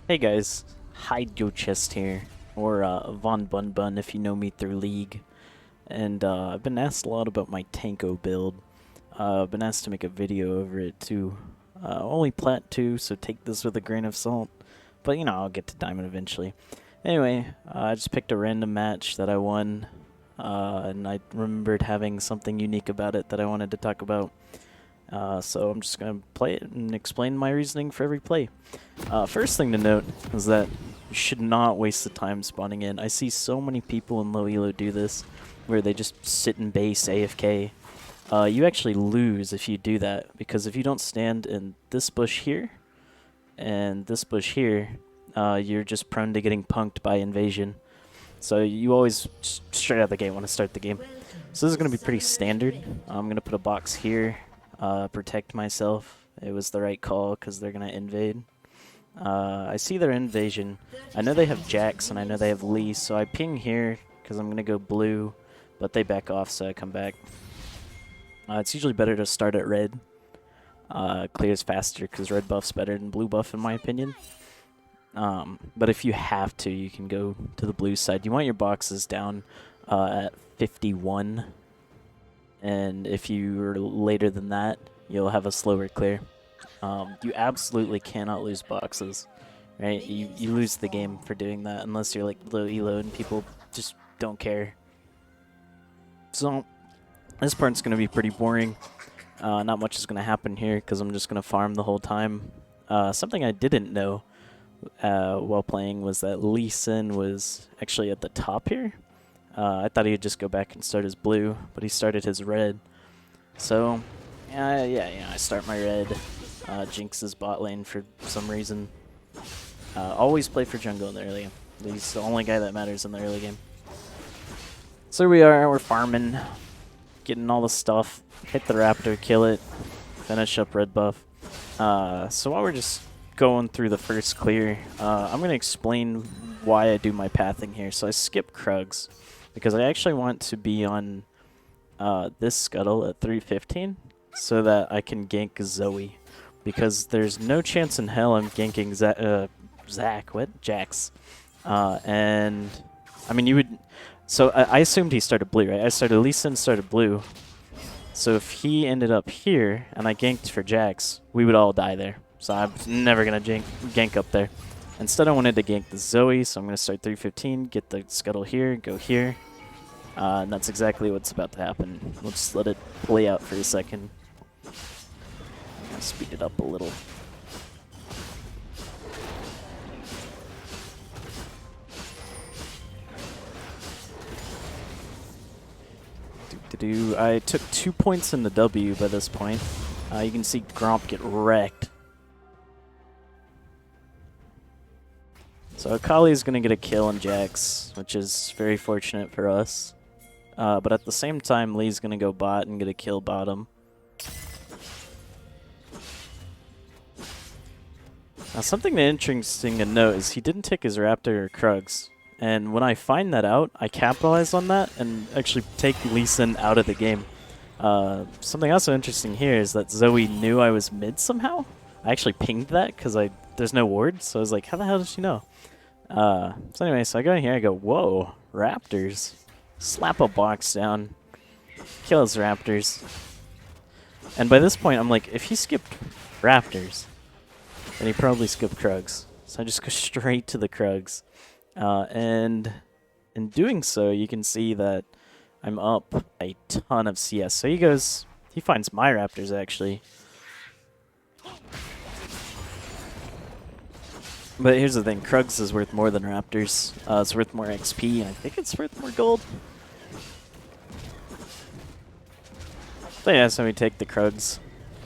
Hey guys, Hide Yo Chest here, or Von Bun Bun if you know me through League. And I've been asked a lot about my Tanko build. I've been asked to make a video over it too. Only Plat 2, so take this with a grain of salt. But you know, I'll get to Diamond eventually. Anyway, I just picked a random match that I won, and I remembered having something unique about it that I wanted to talk about. So I'm just going to play it and explain my reasoning for every play. First thing to note is that you should not waste the time spawning in. I see so many people in low elo do this, where they just sit in base AFK. You actually lose if you do that, because if you don't stand in this bush here, and this bush here, you're just prone to getting punked by invasion. So you always straight out the gate want to start the game. So this is going to be pretty standard. I'm going to put a box here. Protect myself. It was the right call because they're going to invade. I see their invasion. I know they have Jax and I know they have Lee, so I ping here because I'm going to go blue, but they back off, so I come back. It's usually better to start at red. Clears faster because red buff's better than blue buff in my opinion. But if you have to, you can go to the blue side. You want your boxes down at 51. And if you're later than that, you'll have a slower clear. You absolutely cannot lose boxes, right? You lose the game for doing that unless you're like low elo and people just don't care. So this part's going to be pretty boring. Not much is going to happen here because I'm just going to farm the whole time. Something I didn't know while playing was that Lee Sin was actually at the top here. I thought he'd just go back and start his blue, but he started his red. So, yeah, I start my red. Jinx his bot lane for some reason. Always play for jungle in the early game. He's the only guy that matters in the early game. So we're farming, getting all the stuff. Hit the raptor, kill it, finish up red buff. So while we're just going through the first clear, I'm going to explain why I do my pathing here. So I skip Krugs, because I actually want to be on this scuttle at 315 so that I can gank Zoe. Because there's no chance in hell I'm ganking Jax. And, I mean, you would... So I assumed he started blue, right? I started Lee Sin started blue. So if he ended up here and I ganked for Jax, we would all die there. So I'm never going to gank up there. Instead, I wanted to gank the Zoe, so I'm going to start 315, get the scuttle here, go here. And that's exactly what's about to happen. We'll just let it play out for a second. I'm going to speed it up a little. I took 2 points in the W by this point. You can see Gromp get wrecked. So Akali's going to get a kill on Jax, which is very fortunate for us. But at the same time, Lee's going to go bot and get a kill bottom. Now, something interesting to note is he didn't take his Raptor or Krugs. And when I find that out, I capitalize on that and actually take Lee Sin out of the game. Something also interesting here is that Zoe knew I was mid somehow. I actually pinged that because there's no ward, so I was like, how the hell did she know? So anyway, so I go in here, I go, whoa, Raptors. Slap a box down, kill his Raptors. And by this point, I'm like, if he skipped Raptors, then he probably skipped Krugs. So I just go straight to the Krugs. And in doing so, you can see that I'm up a ton of CS. So he finds my Raptors actually. But here's the thing, Krugs is worth more than Raptors. It's worth more XP, and I think it's worth more gold. So yeah, so we take the Krugs.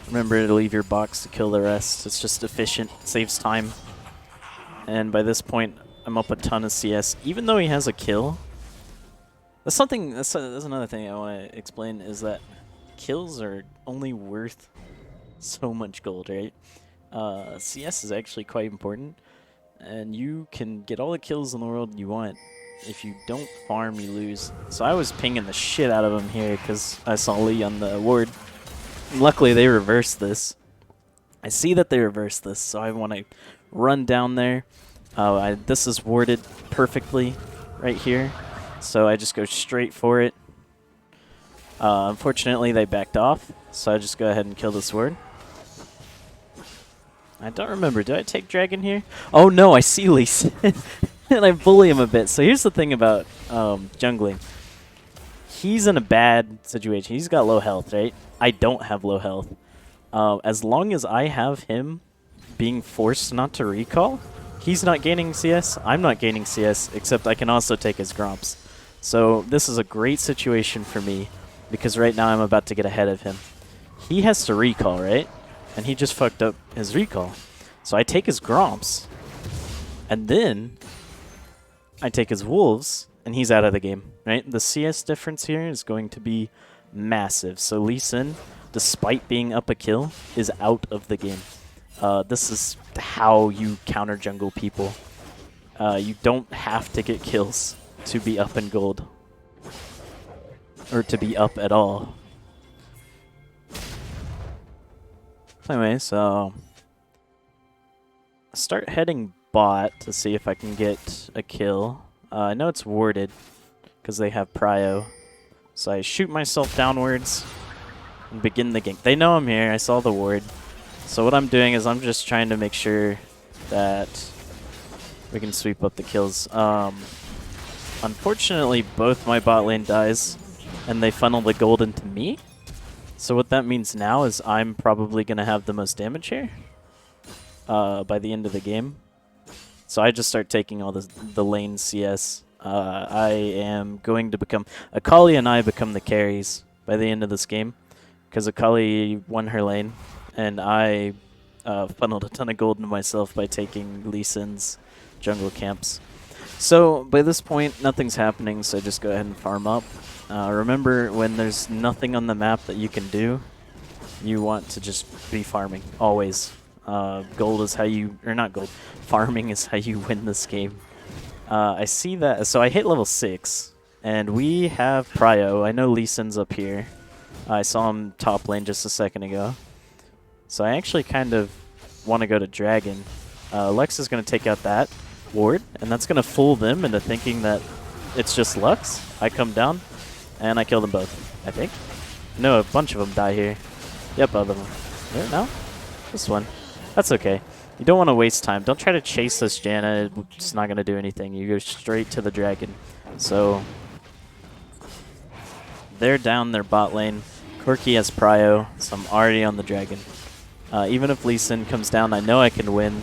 Remember to leave your box to kill the rest. It's just efficient, saves time. And by this point, I'm up a ton of CS. Even though he has a kill, that's another thing I want to explain, is that kills are only worth so much gold, right? CS is actually quite important. And you can get all the kills in the world you want. If you don't farm, you lose. So I was pinging the shit out of him here because I saw Lee on the ward. And luckily, they reversed this. I see that they reversed this, so I want to run down there. This is warded perfectly right here, so I just go straight for it. Unfortunately, they backed off, so I just go ahead and kill this ward. I don't remember. Do I take dragon here? Oh no, I see Lee Sin, and I bully him a bit. So here's the thing about jungling. He's in a bad situation. He's got low health, right? I don't have low health. As long as I have him being forced not to recall, he's not gaining CS, I'm not gaining CS, except I can also take his Gromps. So this is a great situation for me, because right now I'm about to get ahead of him. He has to recall, right? And he just fucked up his recall. So I take his Gromps, and then I take his Wolves, and he's out of the game, right? The CS difference here is going to be massive. So Lee Sin, despite being up a kill, is out of the game. This is how you counter jungle people. You don't have to get kills to be up in gold. Or to be up at all. Anyway, so start heading bot to see if I can get a kill. I know it's warded because they have prio. So I shoot myself downwards and begin the gank. They know I'm here. I saw the ward. So what I'm doing is I'm just trying to make sure that we can sweep up the kills. Unfortunately, both my bot lane dies, and they funnel the gold into me. So what that means now is I'm probably going to have the most damage here by the end of the game. So I just start taking all the lane CS. I am going to become... Akali and I become the carries by the end of this game, because Akali won her lane, and I funneled a ton of gold into myself by taking Lee Sin's jungle camps. So by this point, nothing's happening, so I just go ahead and farm up. Remember, when there's nothing on the map that you can do, you want to just be farming, always. Gold is how you... or not gold. Farming is how you win this game. I see that... So I hit level 6, and we have prio. I know Lee Sin's up here. I saw him top lane just a second ago. So I actually kind of want to go to dragon. Lux is going to take out that ward, and that's going to fool them into thinking that it's just Lux. I come down, and I kill them both, I think. No, a bunch of them die here. Yep, both of them. There, no? This one. That's okay. You don't want to waste time. Don't try to chase this Janna. It's not going to do anything. You go straight to the dragon. So they're down their bot lane. Corki has prio, so I'm already on the dragon. Even if Lee Sin comes down, I know I can win.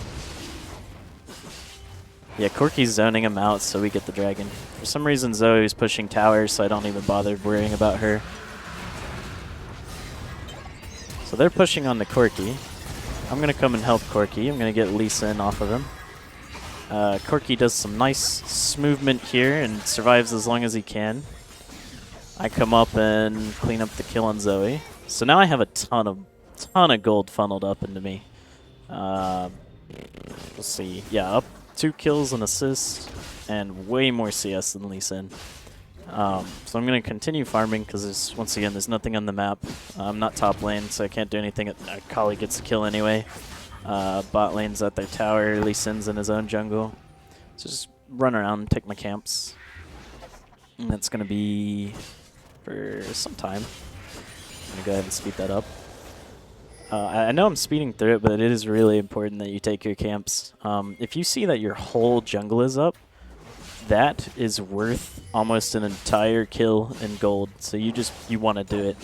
Yeah, Corki's zoning him out, so we get the dragon. For some reason, Zoe's pushing tower, so I don't even bother worrying about her. So they're pushing on the Corki. I'm going to come and help Corki. I'm going to get Lee Sin off of him. Corki does some nice movement here and survives as long as he can. I come up and clean up the kill on Zoe. So now I have a ton of gold funneled up into me. Let's see. Yeah, up 2 kills and assists, and way more CS than Lee Sin. So I'm going to continue farming because, once again, there's nothing on the map. I'm not top lane, so I can't do anything. Akali gets a kill anyway. Bot lane's at their tower. Lee Sin's in his own jungle. So just run around and take my camps. And that's going to be for some time. I'm going to go ahead and speed that up. I know I'm speeding through it, but it is really important that you take your camps. If you see that your whole jungle is up, that is worth almost an entire kill in gold. So you want to do it.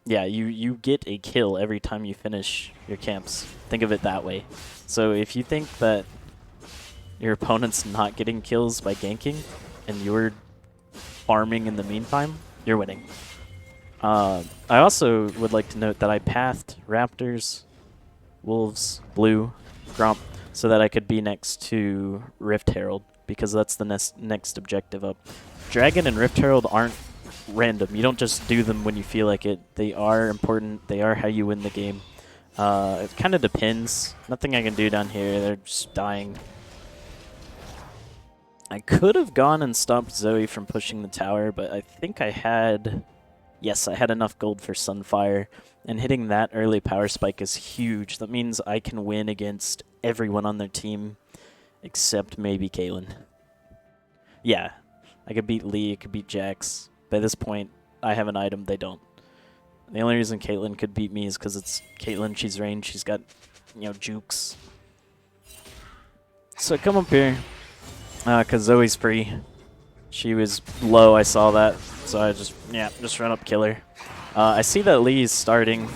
Yeah, you get a kill every time you finish your camps. Think of it that way. So if you think that your opponent's not getting kills by ganking and you're farming in the meantime, you're winning. I also would like to note that I pathed Raptors, Wolves, Blue, Gromp, so that I could be next to Rift Herald, because that's the next objective up. Dragon and Rift Herald aren't random. You don't just do them when you feel like it. They are important. They are how you win the game. It kind of depends. Nothing I can do down here. They're just dying. I could have gone and stopped Zoe from pushing the tower, but I think I had Yes, I had enough gold for Sunfire, and hitting that early power spike is huge. That means I can win against everyone on their team, except maybe Caitlyn. Yeah, I could beat Lee, I could beat Jax. By this point, I have an item they don't. The only reason Caitlyn could beat me is because it's Caitlyn, she's ranged, she's got, jukes. So I come up here, because Zoe's free. She was low, I saw that, so I just run up, kill her. I see that Lee's starting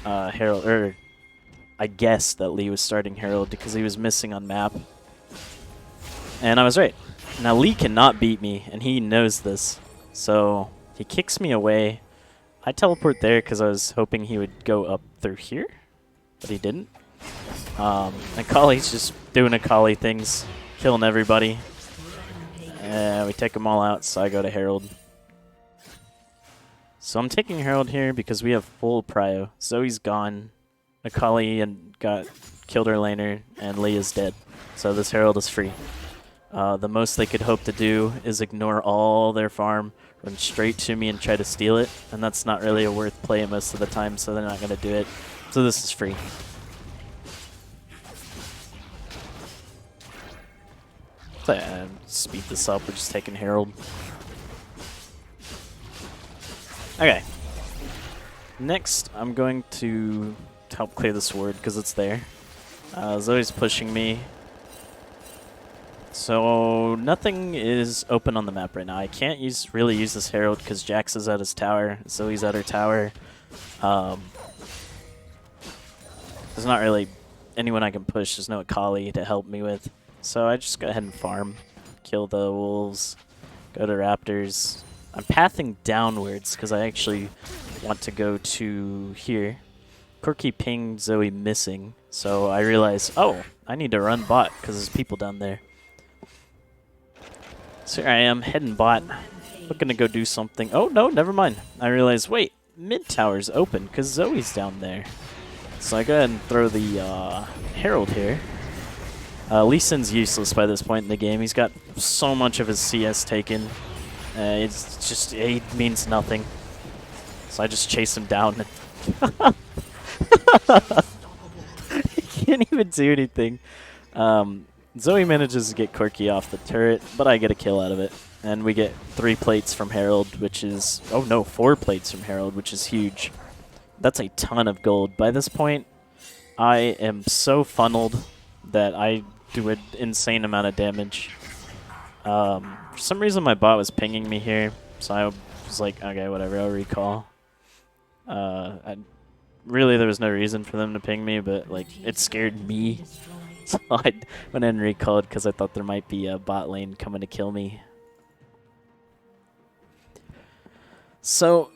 Herald, or I guess that Lee was starting Herald because he was missing on map. And I was right. Now Lee cannot beat me, and he knows this. So he kicks me away. I teleport there because I was hoping he would go up through here, but he didn't. And Kali's just doing Akali things, killing everybody. We take them all out, so I go to Herald. So I'm taking Herald here because we have full prio. Zoe's gone. Akali killed her laner, and Lee is dead. So this Herald is free. The most they could hope to do is ignore all their farm, run straight to me and try to steal it, and that's not really a worth play most of the time, so they're not going to do it. So this is free. So, speed this up, we're just taking Herald. Okay. Next, I'm going to help clear the sword because it's there. Zoe's pushing me. So nothing is open on the map right now. I can't really use this Herald because Jax is at his tower. Zoe's at her tower. There's not really anyone I can push. There's no Akali to help me with. So I just go ahead and farm. Kill the wolves. Go to raptors. I'm pathing downwards because I actually want to go to here. Corki pinged Zoe missing. So I realize, oh, I need to run bot because there's people down there. So here I am, heading bot. Looking to go do something. Oh, no, never mind. I realize, wait, mid tower's open because Zoe's down there. So I go ahead and throw the Herald here. Lee Sin's useless by this point in the game. He's got so much of his CS taken. It means nothing. So I just chase him down. He can't even do anything. Zoe manages to get Corki off the turret, but I get a kill out of it. And we get 3 plates from Herald, which is... Oh no, 4 plates from Herald, which is huge. That's a ton of gold. By this point, I am so funneled that I do an insane amount of damage. For some reason, my bot was pinging me here, so I was like, okay, whatever, I'll recall. Really, there was no reason for them to ping me, but like it scared me. So I went in and recalled because I thought there might be a bot lane coming to kill me. So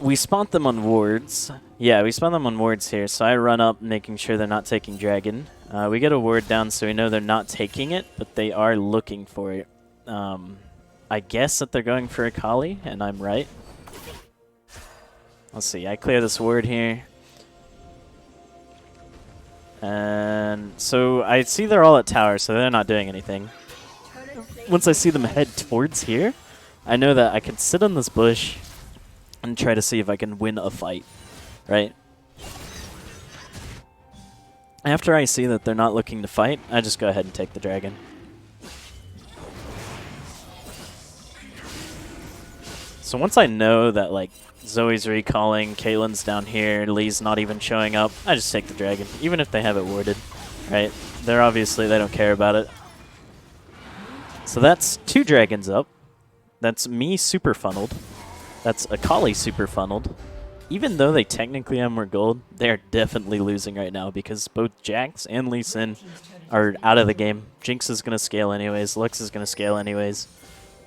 we spawned them on wards. Yeah, we spawned them on wards here. So I run up, making sure they're not taking dragon. We get a ward down, so we know they're not taking it, but they are looking for it. I guess that they're going for Akali, and I'm right. Let's see. I clear this ward here. And so I see they're all at tower, so they're not doing anything. Once I see them head towards here, I know that I can sit on this bush and try to see if I can win a fight, right? After I see that they're not looking to fight, I just go ahead and take the dragon. So once I know that like Zoe's recalling, Caitlyn's down here, Lee's not even showing up, I just take the dragon, even if they have it warded, right? They don't care about it. So that's 2 dragons up. That's me super funneled. That's Akali super funneled. Even though they technically have more gold, they are definitely losing right now because both Jax and Lee Sin are out of the game. Jinx is going to scale anyways. Lux is going to scale anyways.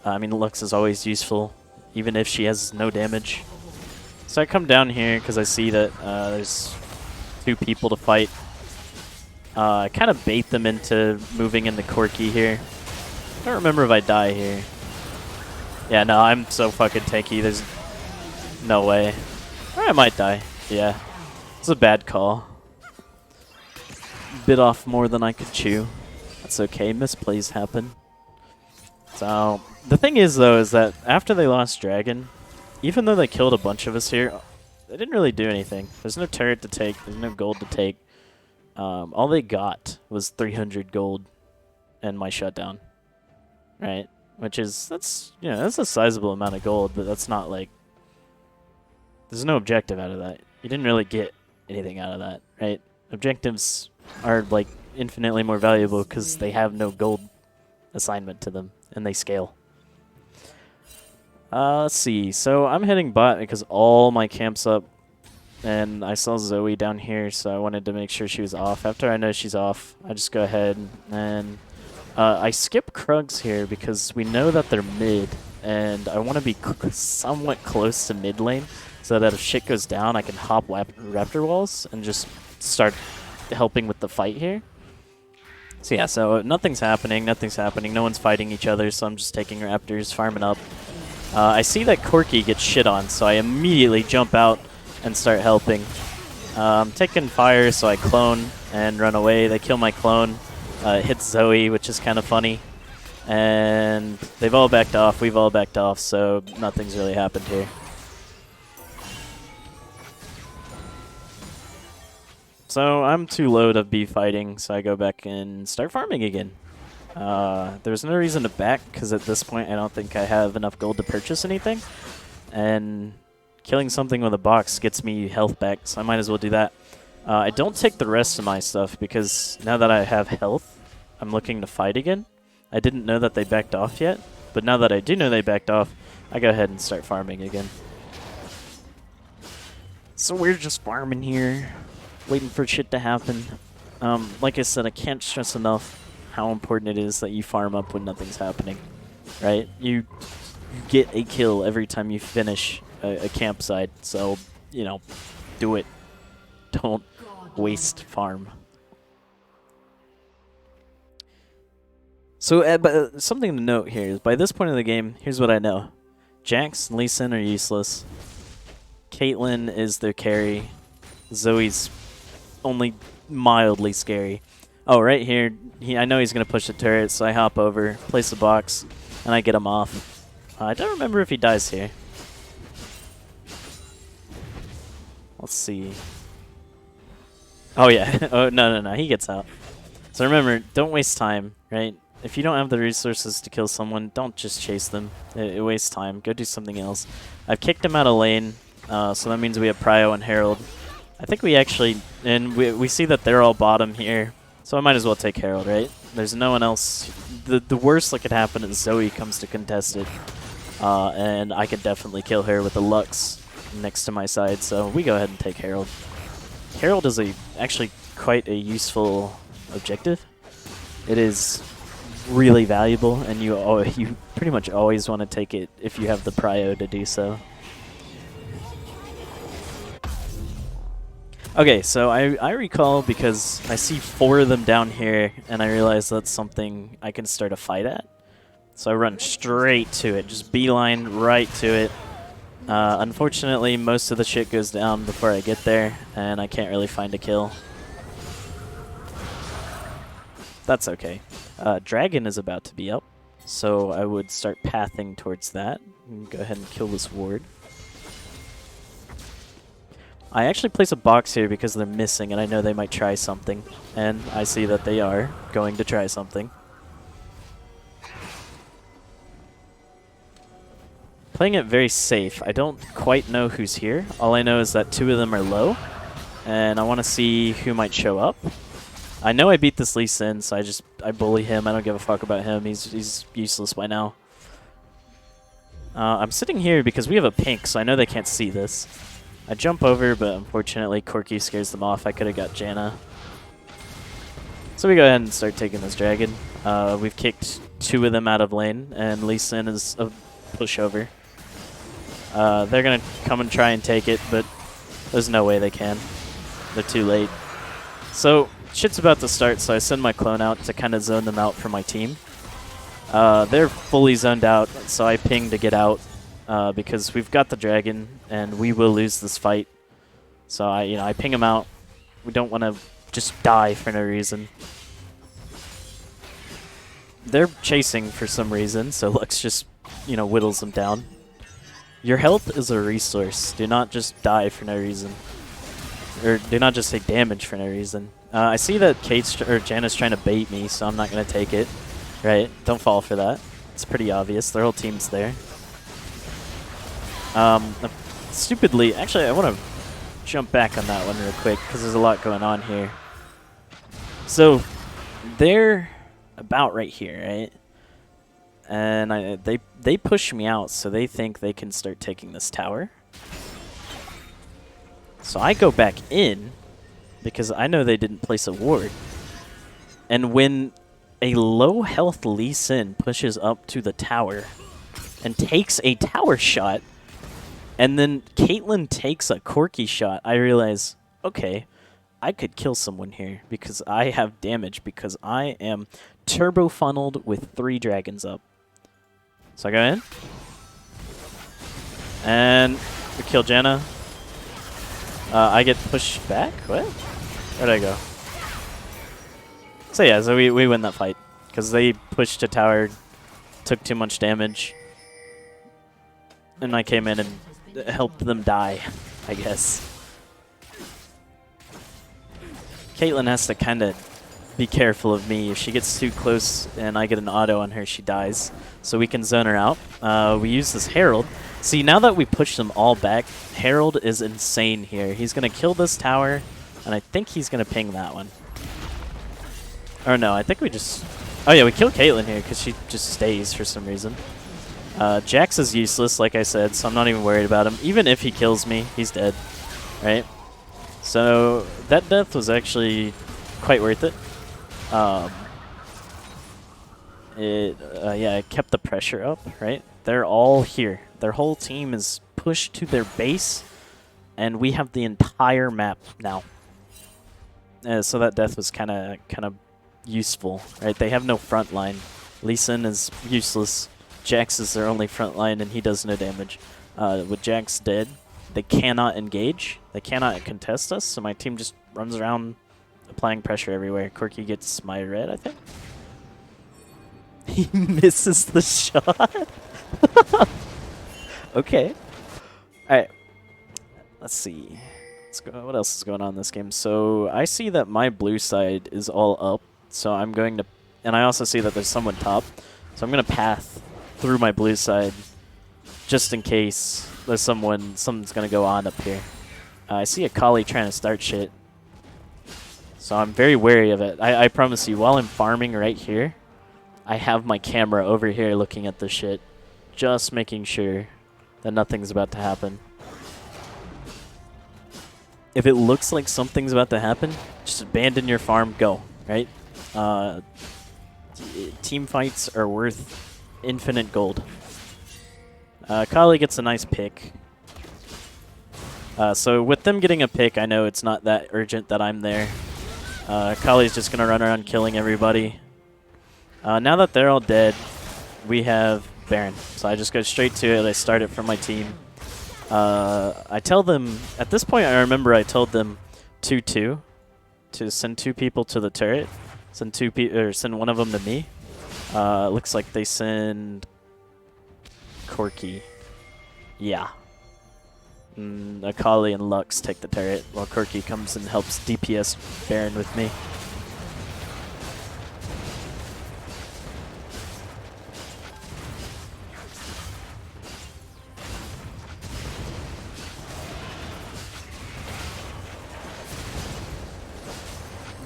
I mean, Lux is always useful, even if she has no damage. So I come down here because I see that there's 2 people to fight. I kind of bait them into moving into Corki here. I don't remember if I die here. Yeah, no, I'm so fucking tanky. There's no way. Or I might die. Yeah. It's a bad call. Bit off more than I could chew. That's okay. Misplays happen. So, the thing is, though, is that after they lost Dragon, even though they killed a bunch of us here, they didn't really do anything. There's no turret to take. There's no gold to take. All they got was 300 gold and my shutdown, right? Which is, that's a sizable amount of gold, but that's not like, there's no objective out of that. You didn't really get anything out of that, right? Objectives are like infinitely more valuable because they have no gold assignment to them and they scale. Let's see. So I'm heading bot because all my camp's up, and I saw Zoe down here, so I wanted to make sure she was off. After I know she's off, I just go ahead and I skip Krugs here because we know that they're mid, and I want to be somewhat close to mid lane so that if shit goes down, I can hop Raptor walls and just start helping with the fight here. So yeah, so nothing's happening, no one's fighting each other, so I'm just taking Raptors, farming up. I see that Corky gets shit on, so I immediately jump out and start helping. I'm taking fire, so I clone and run away. They kill my clone. It hits Zoe, which is kind of funny. And they've all backed off, we've all backed off, so nothing's really happened here. So I'm too low to be fighting, so I go back and start farming again. There's no reason to back, because at this point I don't think I have enough gold to purchase anything. And killing something with a box gets me health back, so I might as well do that. I don't take the rest of my stuff, because now that I have health, I'm looking to fight again. I didn't know that they backed off yet, but now that I do know they backed off, I go ahead and start farming again. So we're just farming here, waiting for shit to happen. Like I said, I can't stress enough how important it is that you farm up when nothing's happening, right? You get a kill every time you finish a campsite, so, you know, do it. Don't waste farm. So, but something to note here is by this point in the game, here's what I know. Jax and Lee Sin are useless. Caitlyn is their carry. Zoe's only mildly scary. Oh, right here, I know he's going to push the turret, so I hop over, place the box, and I get him off. I don't remember if he dies here. Let's see. Oh, yeah. Oh, no, he gets out. So remember, don't waste time, right? If you don't have the resources to kill someone, don't just chase them. It wastes time. Go do something else. I've kicked him out of lane, so that means we have Prio and Herald. I think we actually, and we see that they're all bottom here. So I might as well take Herald, right? There's no one else. The worst that could happen is Zoe comes to contest it. And I could definitely kill her with a Lux next to my side, so we go ahead and take Herald. Herald is actually quite a useful objective. It is really valuable, and you pretty much always want to take it if you have the prio to do so. Okay, so I recall because I see 4 of them down here, and I realize that's something I can start a fight at. So I run straight to it, just beeline right to it. Unfortunately, most of the shit goes down before I get there, and I can't really find a kill. That's okay. Dragon is about to be up, so I would start pathing towards that. And go ahead and kill this ward. I actually place a box here because they're missing, and I know they might try something. And I see that they are going to try something. Playing it very safe. I don't quite know who's here. All I know is that 2 of them are low, and I want to see who might show up. I know I beat this Lee Sin, so I bully him. I don't give a fuck about him. He's useless by now. I'm sitting here because we have a pink, so I know they can't see this. I jump over, but unfortunately Corky scares them off. I could have got Janna. So we go ahead and start taking this dragon. We've kicked 2 of them out of lane, and Lee Sin is a pushover. They're going to come and try and take it, but there's no way they can. They're too late. So shit's about to start, so I send my clone out to kind of zone them out for my team. They're fully zoned out, so I ping to get out. Because we've got the dragon, and we will lose this fight. So I ping him out. We don't want to just die for no reason. They're chasing for some reason, so Lux just, whittles them down. Your health is a resource. Do not just die for no reason. Or do not just take damage for no reason. I see that Janna's trying to bait me, so I'm not going to take it. Right? Don't fall for that. It's pretty obvious. Their whole team's there. Stupidly, actually, I want to jump back on that one real quick because there's a lot going on here. So, they're about right here, right? And they push me out, so they think they can start taking this tower. So I go back in because I know they didn't place a ward. And when a low health Lee Sin pushes up to the tower and takes a tower shot, and then Caitlyn takes a Corki shot, I realize, okay, I could kill someone here because I have damage because I am turbo funneled with 3 dragons up. So I go in. And we kill Janna. I get pushed back? What? Where'd I go? So yeah, so we win that fight. Because they pushed a tower, took too much damage. And I came in and helped them die, I guess. Caitlyn has to kind of be careful of me. If she gets too close and I get an auto on her, she dies. So we can zone her out. We use this Herald. See, now that we push them all back, Herald is insane here. He's going to kill this tower, and I think he's going to ping that one. Or no, I think we just... Oh yeah, we kill Caitlyn here because she just stays for some reason. Jax is useless, like I said, so I'm not even worried about him. Even if he kills me, he's dead, right? So that death was actually quite worth it. Yeah, it kept the pressure up, right? They're all here. Their whole team is pushed to their base, and we have the entire map now. So that death was kind of useful, right? They have no front line. Lee Sin is useless. Jax is their only front line, and he does no damage. With Jax dead, they cannot engage. They cannot contest us, so my team just runs around applying pressure everywhere. Corki gets my red, I think. He misses the shot. Okay. Alright. Let's see. Let's go. What else is going on in this game? So I see that my blue side is all up. So I'm going to... And I also see that there's someone top. So I'm going to path through my blue side just in case there's something's going to go on up here. I see a Kali trying to start shit. So I'm very wary of it. I promise you, while I'm farming right here, I have my camera over here looking at this shit. Just making sure that nothing's about to happen. If it looks like something's about to happen, just abandon your farm, go, right? Team fights are worth infinite gold. Kali gets a nice pick. So with them getting a pick, I know it's not that urgent that I'm there. Kali's just going to run around killing everybody. Now that they're all dead, we have Baron. So I just go straight to it. I start it from my team. I tell them, at this point I remember I told them 2-2 to send 2 people to the turret. Send one of them to me. Looks like they send Corki. Yeah. Akali and Lux take the turret while Corki comes and helps DPS Baron with me.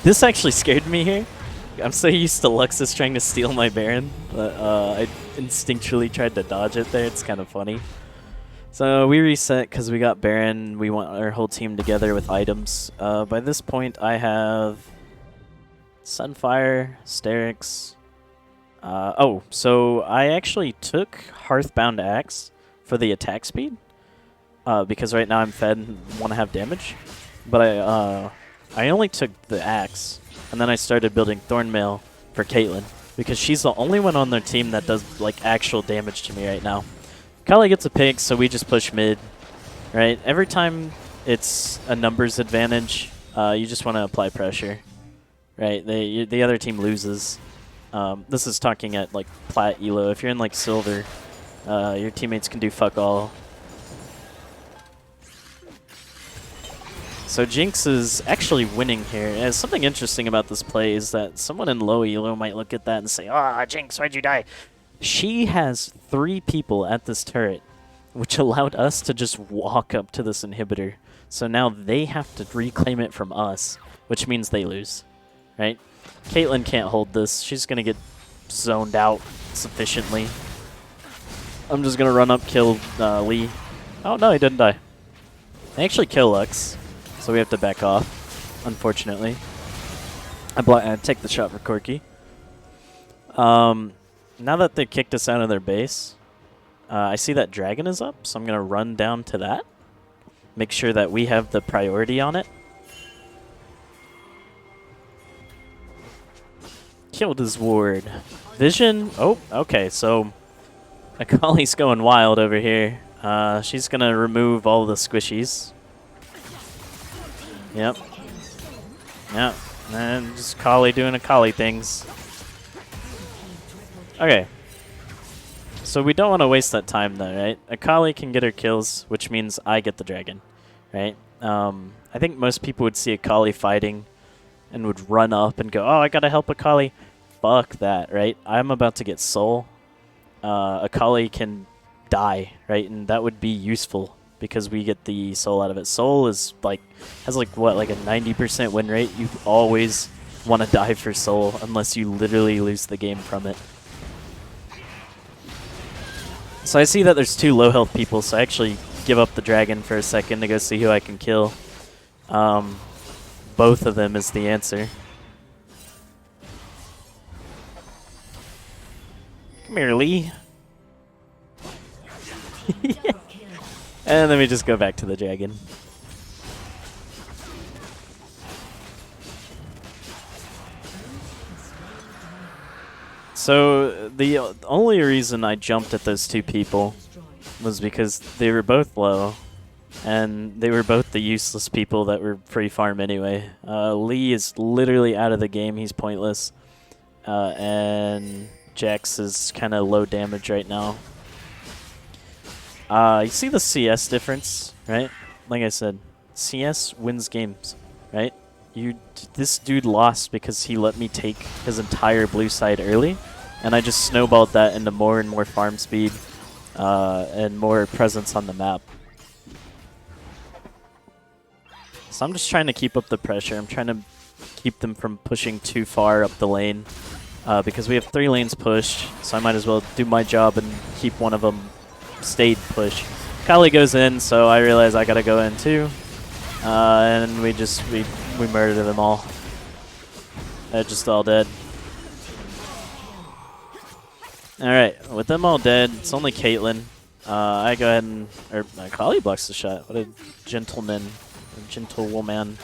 This actually scared me here. I'm so used to Luxus trying to steal my Baron, but I instinctually tried to dodge it there. It's kind of funny. So we reset because we got Baron. We want our whole team together with items. By this point, I have Sunfire, Sterix. Oh, so I actually took Hearthbound Axe for the attack speed because right now I'm fed and want to have damage. But I only took the axe, and then I started building Thornmail for Caitlyn because she's the only one on their team that does like actual damage to me right now. Kali gets a pick, so we just push mid, right? Every time it's a numbers advantage, you just want to apply pressure, right? The other team loses. This is talking at like plat elo. If you're in like silver, your teammates can do fuck all. So Jinx is actually winning here. And something interesting about this play is that someone in low elo might look at that and say, "Ah, Jinx, why'd you die?" She has 3 people at this turret, which allowed us to just walk up to this inhibitor. So now they have to reclaim it from us, which means they lose, right? Caitlyn can't hold this. She's going to get zoned out sufficiently. I'm just going to run up, kill Lee. Oh, no, he didn't die. They actually kill Lux, so we have to back off, unfortunately. I take the shot for Corki. Now that they kicked us out of their base, I see that dragon is up, so I'm going to run down to that. Make sure that we have the priority on it. Killed his ward. Vision. Oh, okay, so Akali's going wild over here. She's going to remove all the squishies. Yep. Yep. And just Akali doing Akali things. Okay. So we don't want to waste that time, though, right? Akali can get her kills, which means I get the dragon, right? I think most people would see Akali fighting and would run up and go, "Oh, I gotta help Akali." Fuck that, right? I'm about to get soul. Akali can die, right? And that would be useful because we get the soul out of it. Soul is has what, like a 90% win rate? You always want to die for soul unless you literally lose the game from it. So I see that there's 2 low health people, so I actually give up the dragon for a second to go see who I can kill. Both of them is the answer. Come here, Lee. And then we just go back to the dragon. So the only reason I jumped at those 2 people was because they were both low, and they were both the useless people that were free farm anyway. Lee is literally out of the game. He's pointless. And Jax is kind of low damage right now. You see the CS difference, right? Like I said, CS wins games, right? This dude lost because he let me take his entire blue side early, and I just snowballed that into more and more farm speed and more presence on the map. So I'm just trying to keep up the pressure. I'm trying to keep them from pushing too far up the lane because we have 3 lanes pushed, so I might as well do my job and keep one of them stayed push. Kali goes in, so I realize I gotta go in too. And we murder them all. They're just all dead. Alright, with them all dead, it's only Caitlyn. I go ahead and... Kali blocks the shot. What a gentleman. A gentlewoman.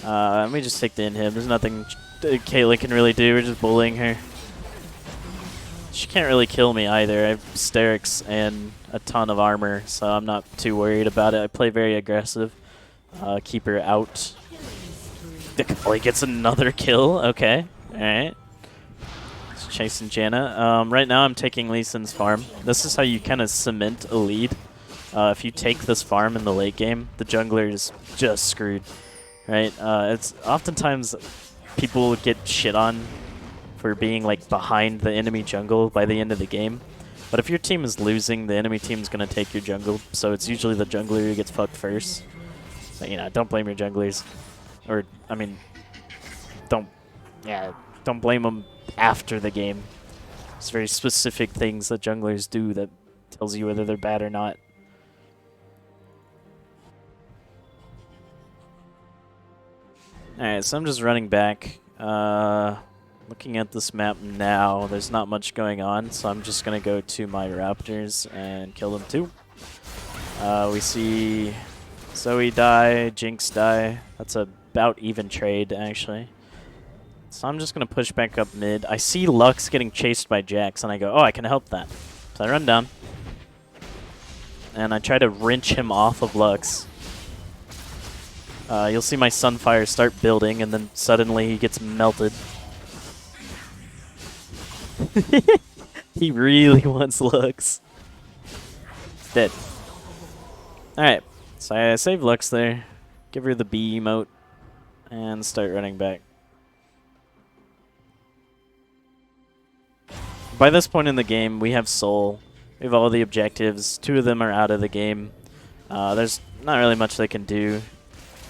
Let me just take the inhib. There's nothing Caitlyn can really do. We're just bullying her. She can't really kill me either. I have Sterix and a ton of armor, so I'm not too worried about it. I play very aggressive. Keep her out. Kali gets another kill. Okay. Alright. Just chasing Janna. Right now I'm taking Lee Sin's farm. This is how you kind of cement a lead. If you take this farm in the late game, the jungler is just screwed. Right? It's oftentimes people get shit on for being like behind the enemy jungle by the end of the game. But if your team is losing, the enemy team's going to take your jungle. So it's usually the jungler who gets fucked first. But, you know, don't blame your junglers. Or, I mean, don't blame them after the game. It's very specific things that junglers do that tells you whether they're bad or not. Alright, so I'm just running back. Looking at this map now, there's not much going on, so I'm just going to go to my Raptors and kill them too. We see Zoe die, Jinx die. That's about even trade, actually. So I'm just going to push back up mid. I see Lux getting chased by Jax, and I go, oh, I can help that. So I run down. And I try to wrench him off of Lux. You'll see my Sunfire start building, and then suddenly he gets melted. He really wants Lux. Dead. Alright, so I save Lux there. Give her the B emote and start running back. By this point in the game, we have Soul. We have all the objectives. 2 of them are out of the game. There's not really much they can do.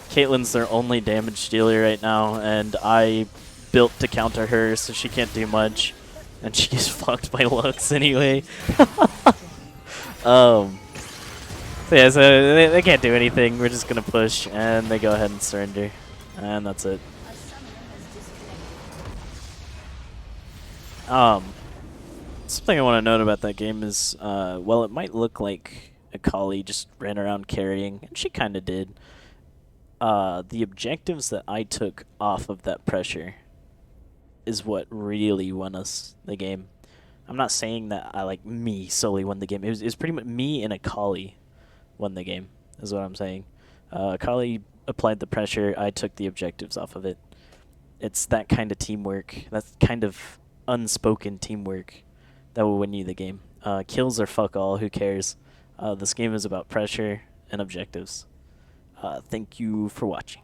Caitlyn's their only damage dealer right now, and I built to counter her, so she can't do much. And she gets fucked by Lux anyway. So yeah, so they can't do anything. We're just going to push, and they go ahead and surrender. And that's it. Something I want to note about that game is, well, it might look like Akali just ran around carrying, and she kind of did. The objectives that I took off of that pressure is what really won us the game. I'm not saying that me solely won the game. It was pretty much me and Akali won the game, is what I'm saying. Akali applied the pressure. I took the objectives off of it. It's that kind of teamwork. That's kind of unspoken teamwork that will win you the game. Kills are fuck all. Who cares? This game is about pressure and objectives. Thank you for watching.